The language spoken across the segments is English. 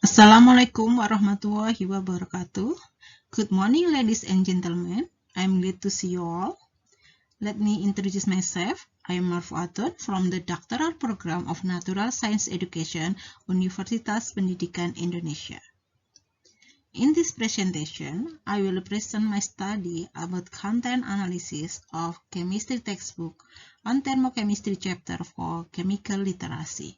Assalamualaikum warahmatullahi wabarakatuh. Good morning, ladies and gentlemen. I'm glad to see you all. Let me introduce myself. I am Marfuatun from the Doctoral Program of Natural Science Education, Universitas Pendidikan Indonesia. In this presentation, I will present my study about content analysis of chemistry textbook on thermochemistry chapter for chemical literacy.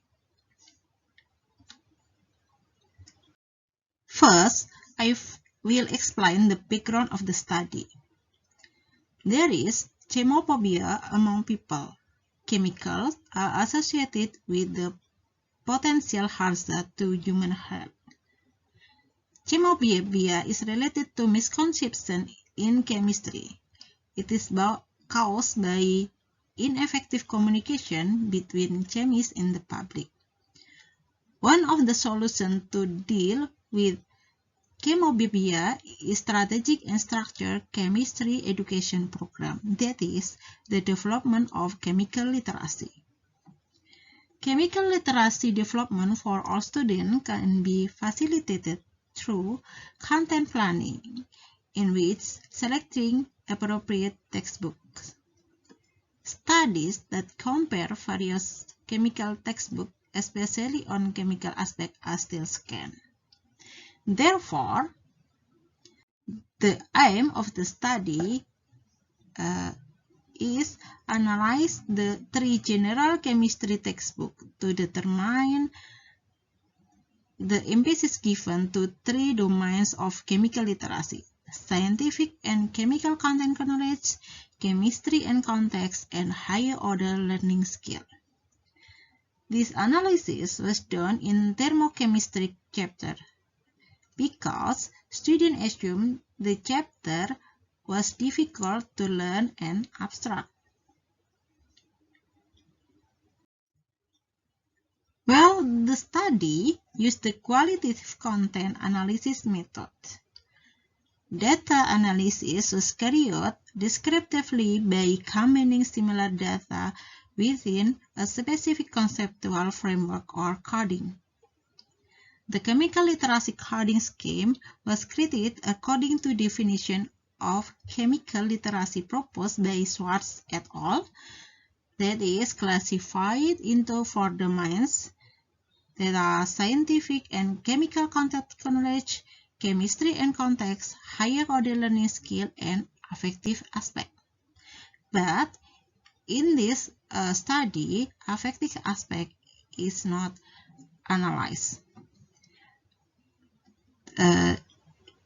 First, I will explain the background of the study. There is chemophobia among people. Chemicals are associated with the potential hazard to human health. Chemophobia is related to misconception in chemistry. It is caused by ineffective communication between chemists and the public. One of the solutions to deal with chemophobia is strategic and structured chemistry education program, that is, the development of chemical literacy. Chemical literacy development for all students can be facilitated through content planning, in which selecting appropriate textbooks. Studies that compare various chemical textbooks, especially on chemical aspects, are still scarce. Therefore, the aim of the study is analyze the three general chemistry textbooks to determine the emphasis given to three domains of chemical literacy: scientific and chemical content knowledge, chemistry and context, and higher order learning skill. This analysis was done in thermochemistry chapter because students assumed the chapter was difficult to learn and abstract. Well, the study used the qualitative content analysis method. Data analysis was carried out descriptively by combining similar data within a specific conceptual framework or coding. The chemical literacy coding scheme was created according to definition of chemical literacy proposed by Schwartz et al., that is classified into four domains that are scientific and chemical content knowledge, chemistry and context, higher order learning skill, and affective aspect. But in this study, affective aspect is not analyzed.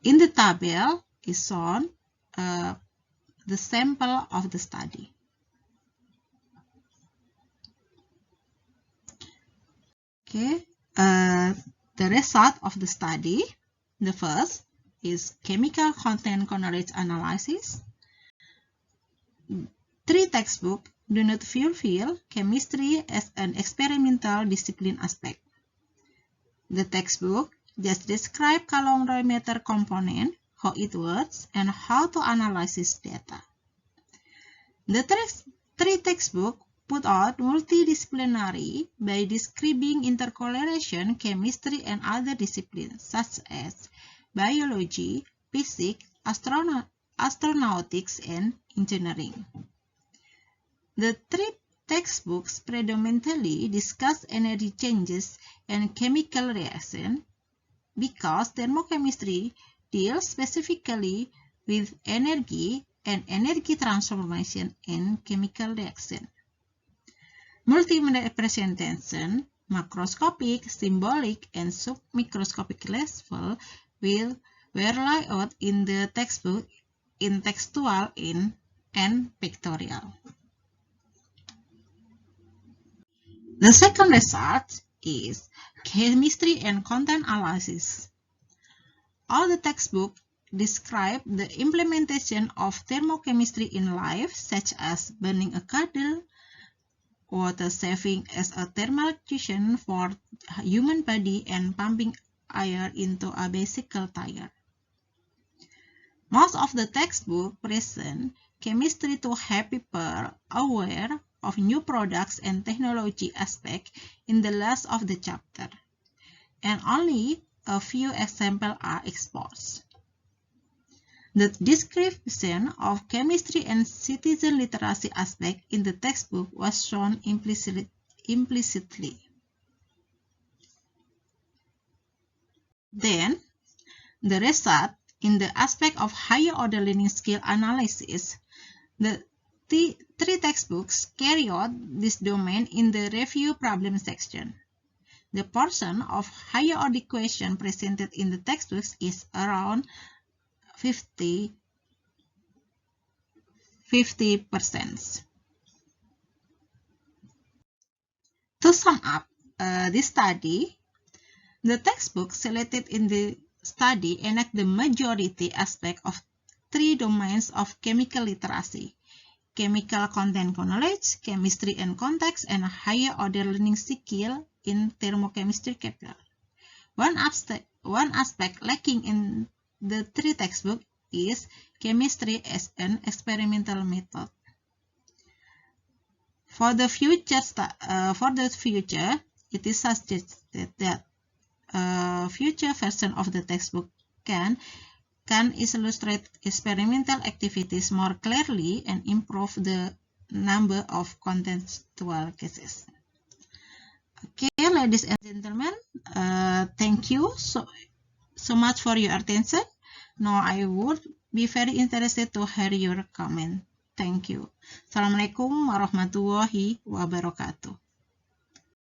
In the table is shown the sample of the study. Okay, the result of the study, the first is chemical content knowledge analysis. Three textbooks do not fulfill chemistry as an experimental discipline aspect. The textbook just describe calorimeter component, how it works, and how to analyze its data. The three textbooks put out multidisciplinary by describing intercorrelation, chemistry, and other disciplines such as biology, physics, astronautics, and engineering. The three textbooks predominantly discuss energy changes and chemical reaction, because thermochemistry deals specifically with energy and energy transformation in chemical reaction. Multi-representation, macroscopic, symbolic, and submicroscopic level were laid out in the textbook in textual and pictorial. The second result is chemistry and content analysis. All the textbooks describe the implementation of thermochemistry in life, such as burning a candle, water saving as a thermal actuation for human body, and pumping air into a bicycle tire. Most of the textbooks present chemistry to have people aware of new products and technology aspect in the last of the chapter, and only a few examples are exposed. The description of chemistry and citizen literacy aspect in the textbook was shown implicitly. Then, the result in the aspect of higher order learning skill analysis, the three textbooks carry out this domain in the review problem section. The portion of higher order question presented in the textbooks is around 50%. To sum up this study, the textbook selected in the study enact the majority aspect of three domains of chemical literacy: chemical content knowledge, chemistry and context, and higher order learning skill in thermochemistry chapter. One aspect lacking in the three textbooks is chemistry as an experimental method. For the future, it is suggested that a future version of the textbook can illustrate experimental activities more clearly and improve the number of contextual cases. Okay, ladies and gentlemen, thank you so much for your attention. Now I would be very interested to hear your comment. Thank you. Assalamualaikum warahmatullahi wabarakatuh.